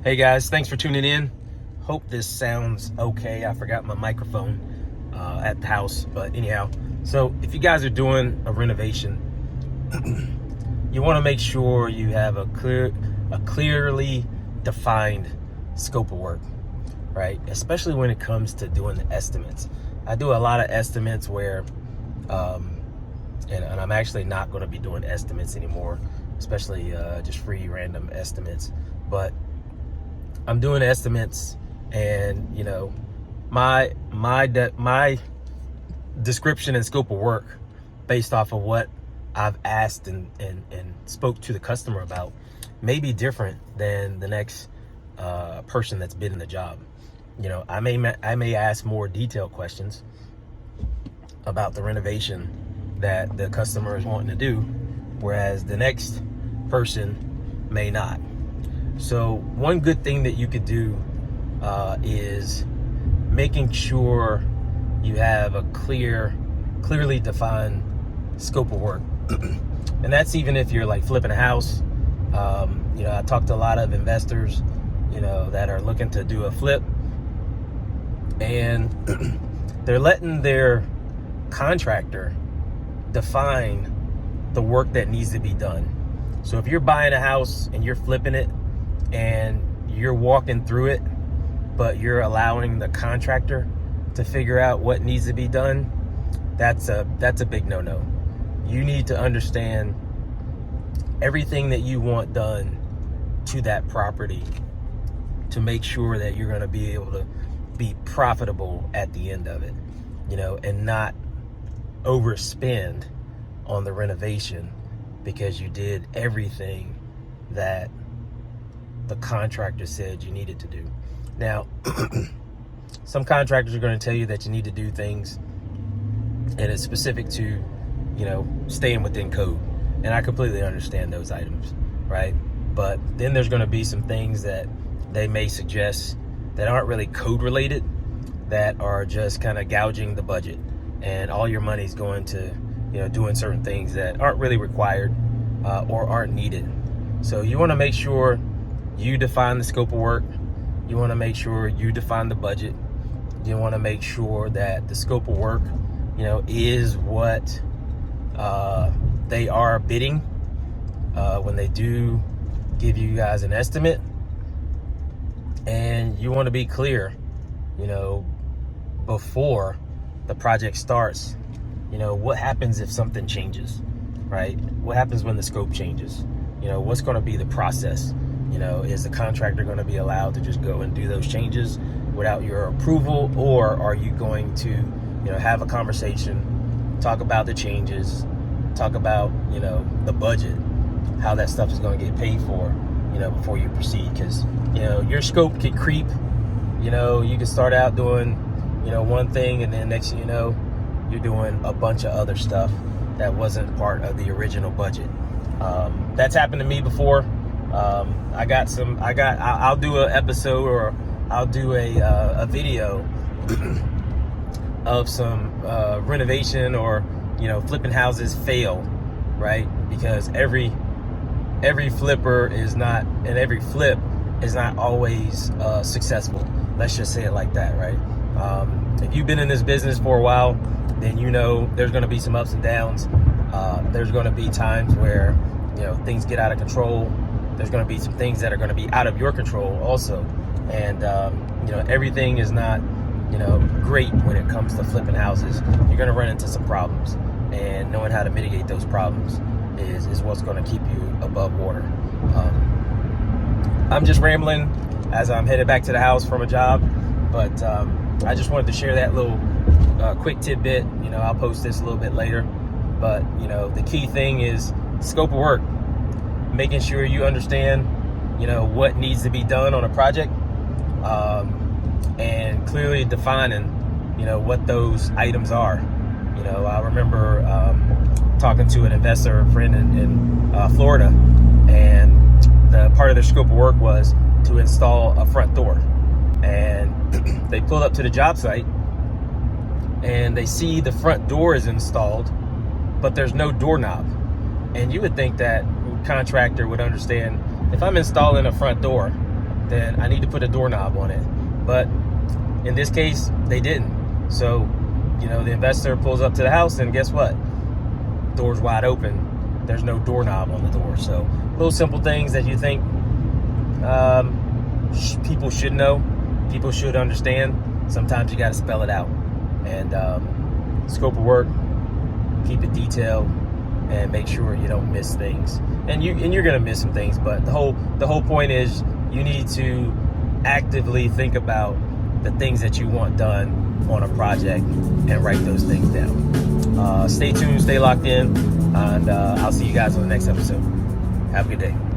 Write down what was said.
Hey guys, thanks for tuning in. Hope this sounds okay. I forgot my microphone at the house, but anyhow. So if you guys are doing a renovation, you want to make sure you have a clearly defined scope of work, right? Especially when it comes to doing the estimates. I do a lot of estimates where, and I'm actually not going to be doing estimates anymore, especially just free random estimates, but I'm doing estimates, and my description and scope of work based off of what I've asked and spoke to the customer about may be different than the next person that's bidding the job. I may ask more detailed questions about the renovation that the customer is wanting to do, whereas the next person may not. So one good thing that you could do is making sure you have a clearly defined scope of work. And that's even if you're like flipping a house. I talked to a lot of investors, that are looking to do a flip, and they're letting their contractor define the work that needs to be done. So if you're buying a house and you're flipping it, and you're walking through it, but you're allowing the contractor to figure out what needs to be done, that's a big no-no. You need to understand everything that you want done to that property to make sure that you're going to be able to be profitable at the end of it, and not overspend on the renovation because you did everything that the contractor said you needed to do. Now, some contractors are going to tell you that you need to do things and it's specific to, staying within code. And I completely understand those items, right? But then there's going to be some things that they may suggest that aren't really code related, that are just kind of gouging the budget, and all your money's going to, doing certain things that aren't really required or aren't needed. So you want to make sure you define the scope of work. You want to make sure you define the budget. You want to make sure that the scope of work, is what they are bidding when they do give you guys an estimate. And you want to be clear, before the project starts, what happens if something changes, right? What happens when the scope changes? What's going to be the process? Is the contractor going to be allowed to just go and do those changes without your approval? Or are you going to, have a conversation, talk about the changes, talk about, the budget, how that stuff is going to get paid for, before you proceed? Because, your scope can creep. You can start out doing, one thing, and then next thing you know, you're doing a bunch of other stuff that wasn't part of the original budget. That's happened to me before. I'll do an episode, or I'll do a video of some renovation or flipping houses fail, right? Because every flipper is not, and every flip is not always successful. Let's just say it like that, right? If you've been in this business for a while, then there's going to be some ups and downs. There's going to be times where things get out of control. There's going to be some things that are going to be out of your control also. And, everything is not, great when it comes to flipping houses. You're going to run into some problems, and knowing how to mitigate those problems is what's going to keep you above water. I'm just rambling as I'm headed back to the house from a job, but I just wanted to share that little quick tidbit. I'll post this a little bit later, but, the key thing is scope of work. Making sure you understand, what needs to be done on a project, and clearly defining, what those items are. I remember talking to an investor friend in Florida, and the part of their scope of work was to install a front door. And they pulled up to the job site, and they see the front door is installed, but there's no doorknob. And you would think that contractor would understand, if I'm installing a front door, then I need to put a doorknob on it. But in this case, they didn't. So, you know, the investor pulls up to the house, and guess what? Door's wide open. There's no doorknob on the door. So little simple things that you think people should know, people should understand. Sometimes you got to spell it out. And scope of work, keep it detailed, and make sure you don't miss things. And you're gonna miss some things, but the whole point is you need to actively think about the things that you want done on a project and write those things down. Stay tuned, stay locked in, and I'll see you guys on the next episode. Have a good day.